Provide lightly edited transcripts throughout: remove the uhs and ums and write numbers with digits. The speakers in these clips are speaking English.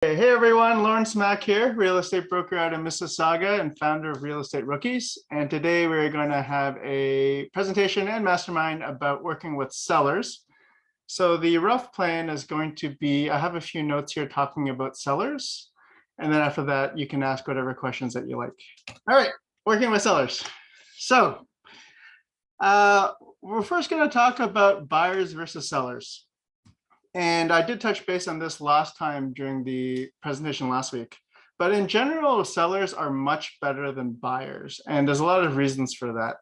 Hey everyone, Lawrence Mack here, real estate broker out of Mississauga and founder of Real Estate Rookies. And today we're going to have a presentation and mastermind about working with sellers. So the rough plan is going to be, I have a few notes here talking about sellers. And then after that, you can ask whatever questions that you like. All right, working with sellers. So we're first going to talk about buyers versus sellers. And I did touch base on this last time during the presentation last week. But in general, sellers are much better than buyers. And there's a lot of reasons for that.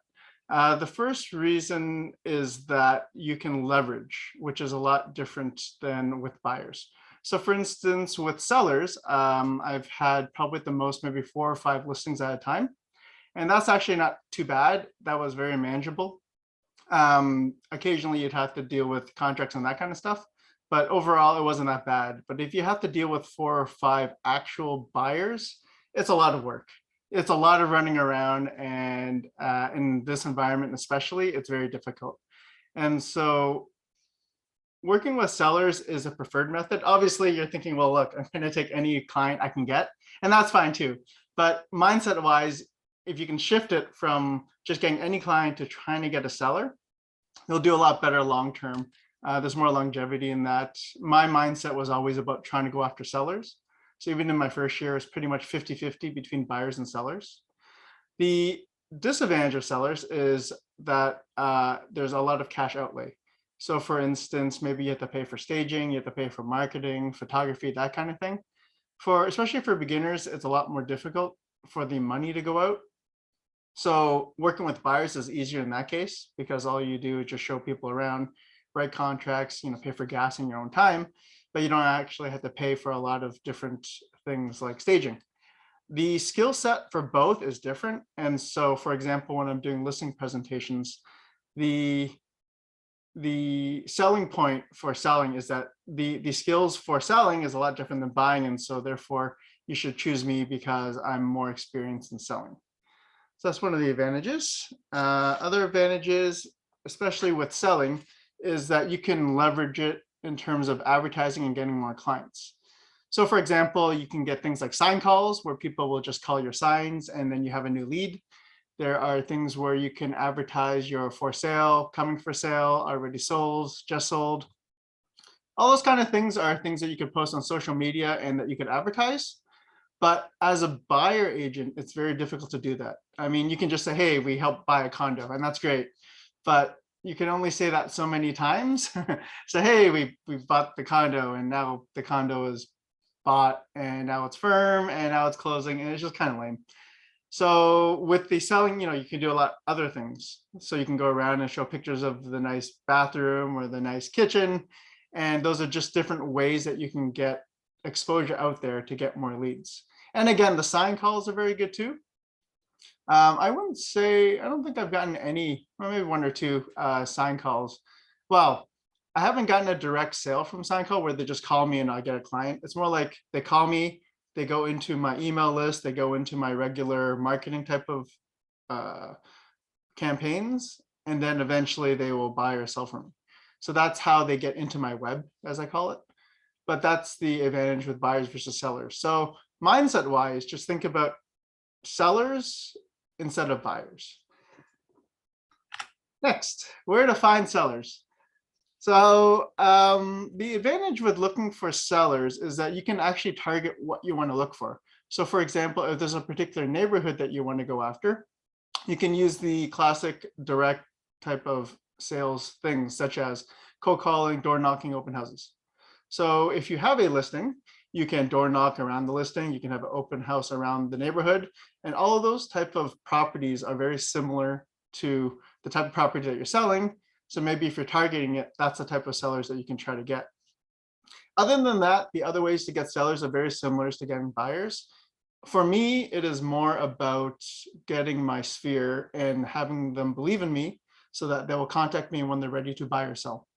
The first reason is that you can leverage, which is a lot different than with buyers. So for instance, with sellers, I've had probably the most, maybe 4 or 5 listings at a time. And that's actually not too bad. That was very manageable. Occasionally you'd have to deal with contracts and that kind of stuff. But overall, it wasn't that bad. But if you have to deal with 4 or 5 actual buyers, it's a lot of work. It's a lot of running around. And in this environment, especially, it's very difficult. And so working with sellers is a preferred method. Obviously, you're thinking, well, look, I'm going to take any client I can get. And that's fine, too. But mindset wise, if you can shift it from just getting any client to trying to get a seller, you'll do a lot better long term. There's more longevity in that. My mindset was always about trying to go after sellers. So even in my first year, it's pretty much 50-50 between buyers and sellers. The disadvantage of sellers is that there's a lot of cash outlay. So for instance, maybe you have to pay for staging, you have to pay for marketing, photography, that kind of thing. Especially for beginners, it's a lot more difficult for the money to go out. So working with buyers is easier in that case, because all you do is just show people around, write contracts, pay for gas in your own time, but you don't actually have to pay for a lot of different things like staging. The skill set for both is different. And so, for example, when I'm doing listing presentations, the selling point for selling is that the skills for selling is a lot different than buying. And so therefore, you should choose me because I'm more experienced in selling. So that's one of the advantages. Other advantages, especially with selling, is that you can leverage it in terms of advertising and getting more clients. So for example, you can get things like sign calls where people will just call your signs and then you have a new lead. There are things where you can advertise your for sale, coming for sale, already sold, just sold. All those kind of things are things that you could post on social media and that you could advertise. But as a buyer agent, it's very difficult to do that. I mean, you can just say, hey, we help buy a condo, and that's great. But you can only say that so many times. So, hey, we bought the condo and now the condo is bought and now it's firm and now it's closing, and it's just kind of lame. So with the selling, you can do a lot other things. So you can go around and show pictures of the nice bathroom or the nice kitchen. And those are just different ways that you can get exposure out there to get more leads. And again, the sign calls are very good too. I wouldn't say, I don't think I've gotten any, or maybe 1 or 2 sign calls. Well, I haven't gotten a direct sale from sign call where they just call me and I get a client. It's more like they call me, they go into my email list, they go into my regular marketing type of campaigns, and then eventually they will buy or sell from me. So that's how they get into my web, as I call it. But that's the advantage with buyers versus sellers. So mindset wise, just think about sellers instead of buyers. Next, where to find sellers. So the advantage with looking for sellers is that you can actually target what you want to look for. So for example, if there's a particular neighborhood that you want to go after, you can use the classic direct type of sales things such as cold calling, door knocking, open houses. So if you have a listing, you can door knock around the listing, you can have an open house around the neighborhood, and all of those type of properties are very similar to the type of property that you're selling. So maybe if you're targeting it, that's the type of sellers that you can try to get. Other than that, the other ways to get sellers are very similar to getting buyers. For me, it is more about getting my sphere and having them believe in me so that they will contact me when they're ready to buy or sell.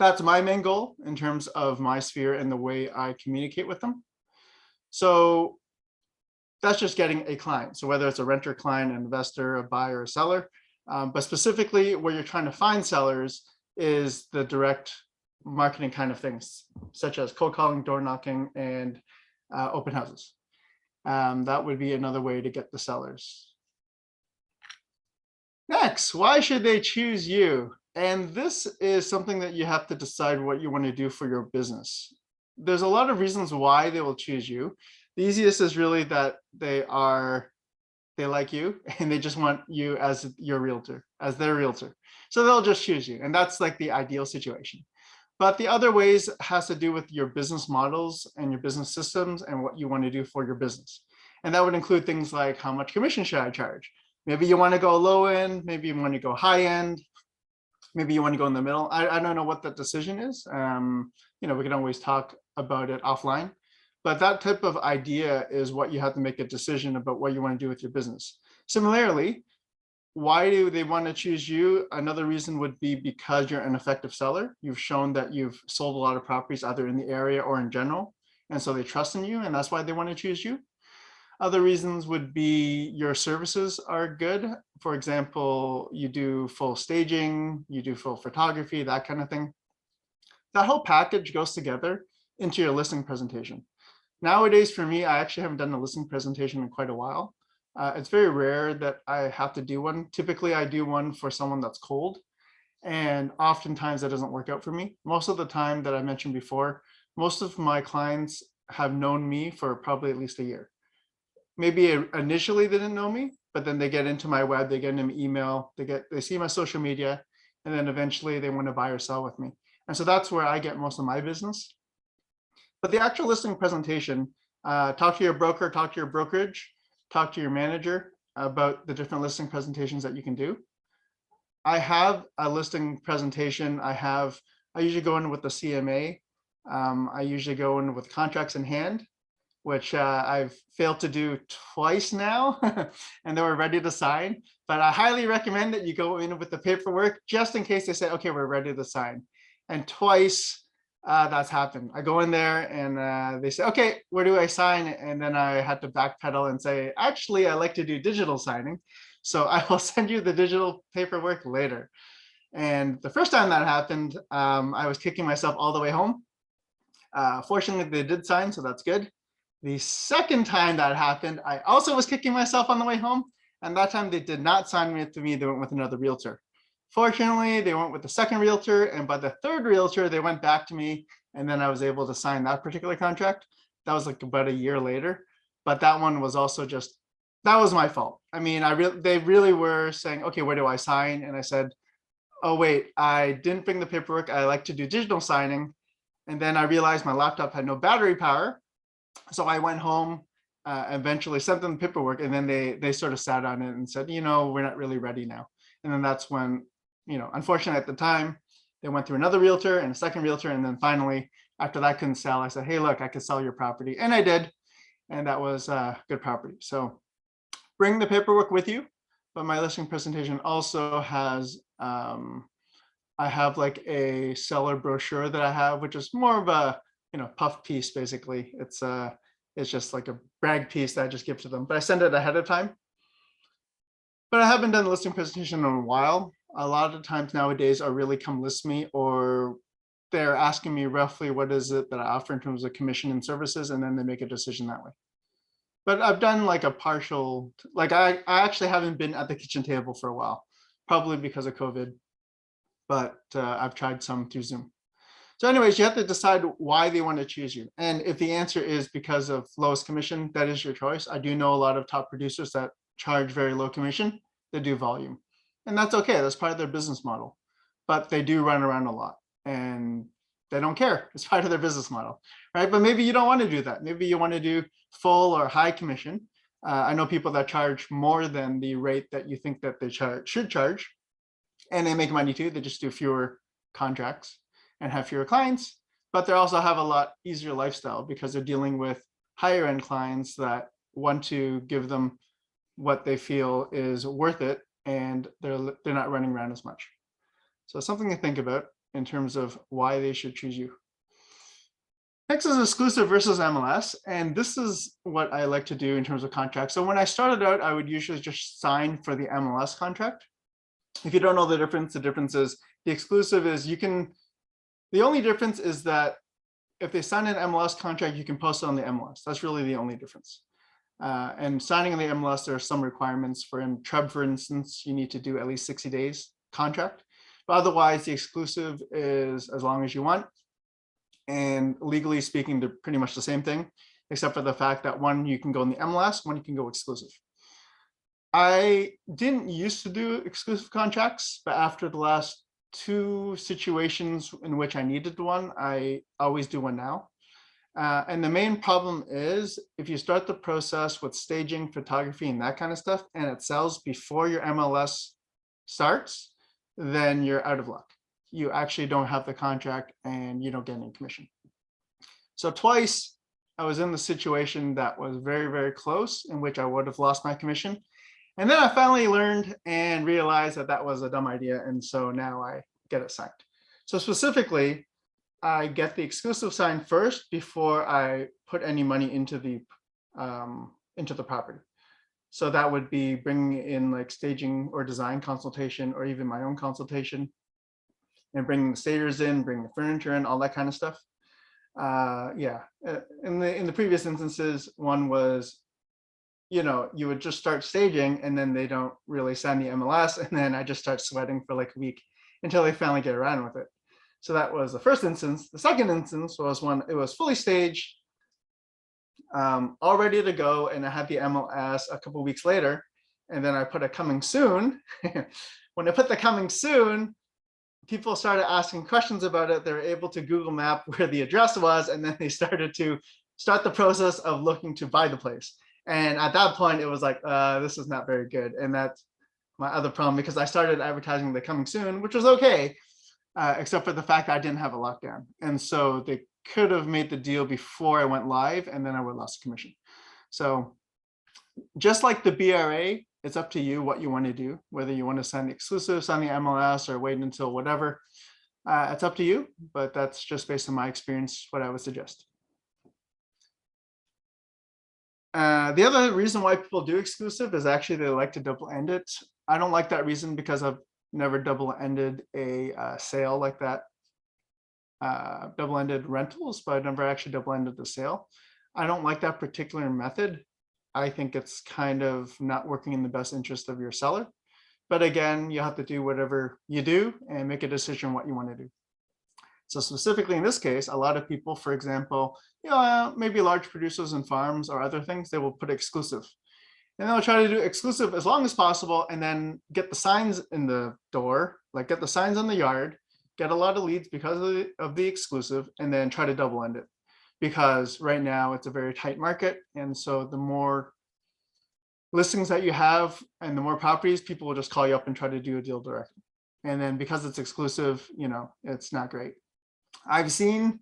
That's my main goal in terms of my sphere and the way I communicate with them. So that's just getting a client. So whether it's a renter client, an investor, a buyer, a seller, but specifically where you're trying to find sellers is the direct marketing kind of things, such as cold calling, door knocking, and open houses. That would be another way to get the sellers. Next, why should they choose you? And this is something that you have to decide what you want to do for your business. There's a lot of reasons why they will choose you. The easiest is really that they like you and they just want you as your realtor, as their realtor. So they'll just choose you. And that's like the ideal situation. But the other ways has to do with your business models and your business systems and what you want to do for your business. And that would include things like, how much commission should I charge? Maybe you want to go low end, maybe you want to go high end, maybe you want to go in the middle. I don't know what that decision is. We can always talk about it offline, but that type of idea is what you have to make a decision about what you want to do with your business. Similarly, why do they want to choose you? Another reason would be because you're an effective seller. You've shown that you've sold a lot of properties either in the area or in general. And so they trust in you, and that's why they want to choose you. Other reasons would be your services are good. For example, you do full staging, you do full photography, that kind of thing. That whole package goes together into your listing presentation. Nowadays, for me, I actually haven't done a listing presentation in quite a while. It's very rare that I have to do one. Typically, I do one for someone that's cold, and oftentimes that doesn't work out for me. Most of the time that I mentioned before, most of my clients have known me for probably at least a year. Maybe initially they didn't know me, but then they get into my web, they get an email, they see my social media, and then eventually they want to buy or sell with me. And so that's where I get most of my business. But the actual listing presentation, talk to your broker, talk to your brokerage, talk to your manager about the different listing presentations that you can do. I have a listing presentation. I usually go in with the CMA. I usually go in with contracts in hand, which I've failed to do twice now, and they were ready to sign. But I highly recommend that you go in with the paperwork just in case they say, okay, we're ready to sign. And twice that's happened. I go in there and they say, okay, where do I sign? And then I had to backpedal and say, actually, I like to do digital signing. So I will send you the digital paperwork later. And the first time that happened, I was kicking myself all the way home. Fortunately, they did sign, so that's good. The second time that happened, I also was kicking myself on the way home. And that time they did not sign with me, they went with another realtor. Fortunately, they went with the second realtor, and by the third realtor, they went back to me, and then I was able to sign that particular contract. That was like about a year later, but that one was also that was my fault. I mean, they really were saying, okay, where do I sign? And I said, oh wait, I didn't bring the paperwork. I like to do digital signing. And then I realized my laptop had no battery power. So I went home, eventually sent them the paperwork, and then they sort of sat on it and said, we're not really ready now. And then that's when, unfortunately at the time, they went through another realtor and a second realtor. And then finally, after that couldn't sell, I said, hey, look, I could sell your property. And I did. And that was a good property. So bring the paperwork with you. But my listing presentation also has, I have like a seller brochure that I have, which is more of a, puff piece, basically. It's just like a brag piece that I just give to them, but I send it ahead of time. But I haven't done a listing presentation in a while. A lot of times nowadays are really come list me, or they're asking me roughly what is it that I offer in terms of commission and services, and then they make a decision that way. But I've done like a partial, like I actually haven't been at the kitchen table for a while, probably because of COVID, but I've tried some through Zoom. So anyways, you have to decide why they want to choose you. And if the answer is because of lowest commission, that is your choice. I do know a lot of top producers that charge very low commission, they do volume. And that's okay, that's part of their business model. But they do run around a lot and they don't care. It's part of their business model, right? But maybe you don't want to do that. Maybe you want to do full or high commission. I know people that charge more than the rate that you think that they should charge, and they make money too. They just do fewer contracts and have fewer clients, but they also have a lot easier lifestyle because they're dealing with higher end clients that want to give them what they feel is worth it, and they're not running around as much. So something to think about in terms of why they should choose you. Next is exclusive versus MLS. And this is what I like to do in terms of contracts. So when I started out, I would usually just sign for the MLS contract. If you don't know the difference is the exclusive is you can The only difference is that if they sign an MLS contract, you can post it on the MLS. That's really the only difference. And signing on the MLS, there are some requirements. For in Treb, for instance, you need to do at least 60 days contract. But otherwise, the exclusive is as long as you want. And legally speaking, they're pretty much the same thing, except for the fact that one, you can go in the MLS, one, you can go exclusive. I didn't used to do exclusive contracts, but after the last 2 situations in which I needed one, I always do one now. And the main problem is if you start the process with staging, photography, and that kind of stuff, and it sells before your MLS starts, then you're out of luck. You actually don't have the contract and you don't get any commission. So twice I was in the situation that was very, very close, in which I would have lost my commission. And then I finally learned and realized that that was a dumb idea. And so now I get it signed. So specifically, I get the exclusive signed first before I put any money into the property. So that would be bringing in like staging or design consultation, or even my own consultation, and bringing the stagers in, bringing the furniture in, all that kind of stuff. Yeah, in the previous instances, one was, you know, you would just start staging and then they don't really sign the MLS, and then I just start sweating for like a week until they finally get around with it. So that was the first instance. The second instance was when it was fully staged, all ready to go, and I had the MLS a couple of weeks later, and then I put a coming soon. When I put the coming soon, people started asking questions about it. They were able to Google map where the address was, and then they started to start the process of looking to buy the place. And at that point, it was like, this is not very good. And that's my other problem, because I started advertising the coming soon, which was okay, except for the fact that I didn't have a lockdown. And so they could have made the deal before I went live, and then I would have lost commission. So just like the BRA, it's up to you what you want to do, whether you want to sign the exclusive, sign the MLS, or wait until whatever. It's up to you, but that's just based on my experience, what I would suggest. The other reason why people do exclusive is actually they like to double end it. I don't like that reason because I've never double ended a sale like that. Double ended rentals, but I've never actually double ended the sale. I don't like that particular method. I think it's kind of not working in the best interest of your seller. But again, you have to do whatever you do and make a decision what you want to do. So specifically in this case, a lot of people, for example, you know, maybe large producers and farms or other things, they will put exclusive. And they'll try to do exclusive as long as possible, and then get the signs in the door, like get the signs in the yard, get a lot of leads because of the exclusive, and then try to double end it. Because right now it's a very tight market. And so the more listings that you have and the more properties, people will just call you up and try to do a deal directly. And then because it's exclusive, you know, it's not great. I've seen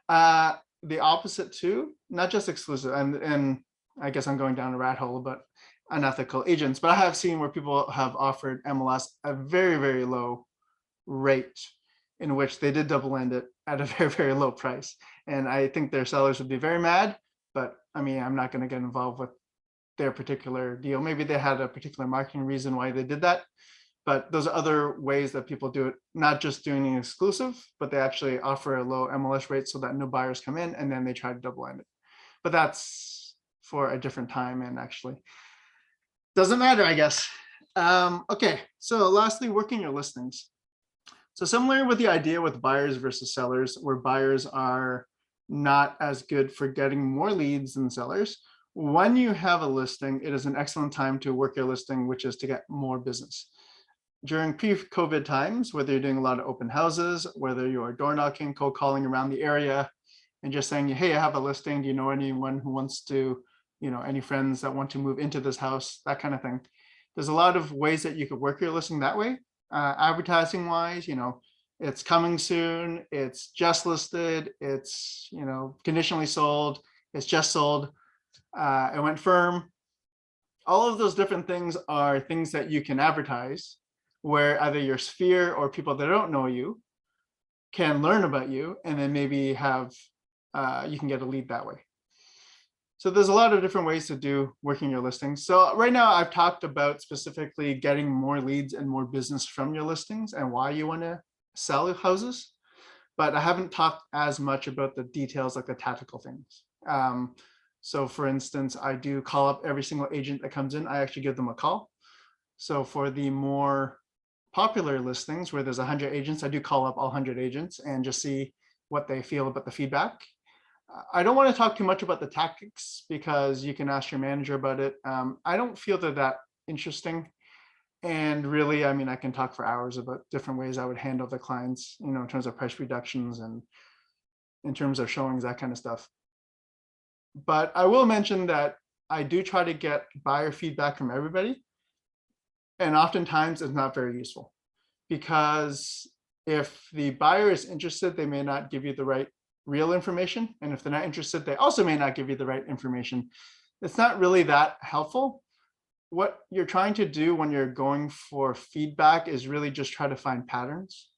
the opposite too, not just exclusive. And I guess I'm going down a rat hole, but unethical agents. But I have seen where people have offered MLS a very, very low rate, in which they did double end it at a very, very low price. And I think their sellers would be very mad, but I mean, I'm not going to get involved with their particular deal. Maybe they had a particular marketing reason why they did that, but those are other ways that people do it, not just doing an exclusive, but they actually offer a low MLS rate so that no buyers come in, and then they try to double end it. But that's for a different time, and actually doesn't matter, I guess. Okay, so lastly, working your listings. So similar with the idea with buyers versus sellers, where buyers are not as good for getting more leads than sellers. When you have a listing, it is an excellent time to work your listing, which is to get more business. During pre-COVID times, whether you're doing a lot of open houses, whether you are door knocking, cold calling around the area, and just saying, hey, I have a listing. Do you know anyone who wants to, you know, any friends that want to move into this house, that kind of thing. There's a lot of ways that you could work your listing that way. Advertising wise, you know, it's coming soon, it's just listed, it's, you know, conditionally sold, it's just sold, it went firm. All of those different things are things that you can advertise, where either your sphere or people that don't know you can learn about you, and then maybe have, you can get a lead that way. So there's a lot of different ways to do working your listings. So right now I've talked about specifically getting more leads and more business from your listings and why you want to sell houses. but I haven't talked as much about the details, like the tactical things. So for instance, I do call up every single agent that comes in. I actually give them a call. So for the more popular listings where there's 100 agents, I do call up all 100 agents and just see what they feel about the feedback. I don't want to talk too much about the tactics because you can ask your manager about it. I don't feel they're that interesting. And really, I mean, I can talk for hours about different ways I would handle the clients, you know, in terms of price reductions and in terms of showings, that kind of stuff. But I will mention that I do try to get buyer feedback from everybody. And oftentimes it's not very useful because if the buyer is interested, they may not give you the right real information. And if they're not interested, they also may not give you the right information. It's not really that helpful. What you're trying to do when you're going for feedback is really just try to find patterns.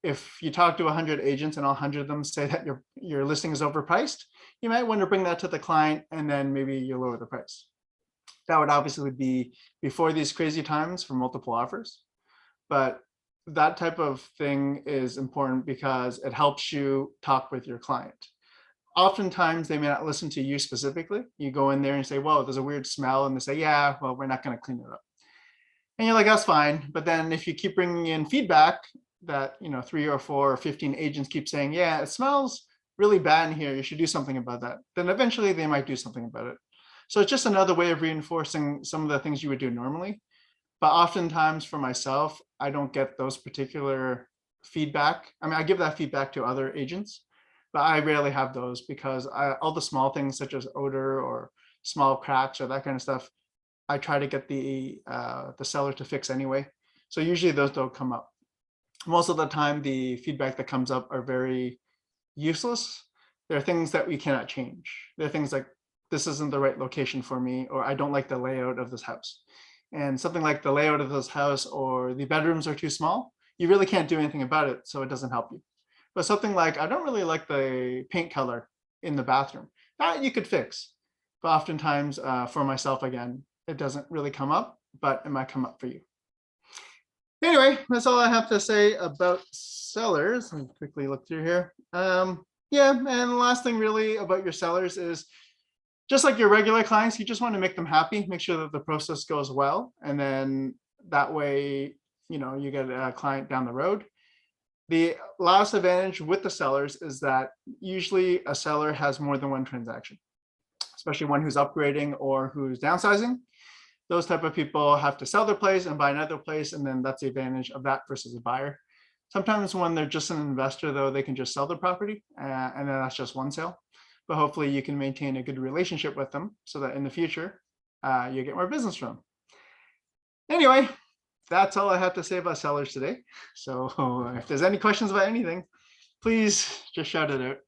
If you talk to 100 agents and all 100 of them say that your listing is overpriced, you might want to bring that to the client and then maybe you lower the price. That would obviously be before these crazy times for multiple offers. But that type of thing is important because it helps you talk with your client. Oftentimes they may not listen to you specifically. You go in there and say, whoa, there's a weird smell. And they say, yeah, well, we're not going to clean it up. And you're like, that's fine. But then if you keep bringing in feedback that, you know, 3 or 4 or 15 agents keep saying, yeah, it smells really bad in here, you should do something about that, then eventually they might do something about it. So it's just another way of reinforcing some of the things you would do normally. But oftentimes for myself, I don't get those particular feedback. I mean, I give that feedback to other agents, but I rarely have those because all the small things such as odor or small cracks or that kind of stuff, I try to get the seller to fix anyway. So usually those don't come up. Most of the time, the feedback that comes up are very useless. There are things that we cannot change. There are things like, this isn't the right location for me, or I don't like the layout of this house. And something like the layout of this house or the bedrooms are too small, you really can't do anything about it, so it doesn't help you. But something like, I don't really like the paint color in the bathroom, that you could fix. But oftentimes for myself, again, it doesn't really come up, but it might come up for you. Anyway, that's all I have to say about sellers. Let me quickly look through here. Yeah, and the last thing really about your sellers is just like your regular clients, you just want to make them happy, make sure that the process goes well. And then that way, you know, you get a client down the road. The last advantage with the sellers is that usually a seller has more than one transaction, especially one who's upgrading or who's downsizing. Those type of people have to sell their place and buy another place. And then that's the advantage of that versus a buyer. Sometimes when they're just an investor, though, they can just sell their property and then that's just one sale. But hopefully you can maintain a good relationship with them so that in the future, you get more business from them. Anyway, that's all I have to say about sellers today. So if there's any questions about anything, please just shout it out.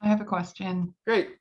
I have a question. Great.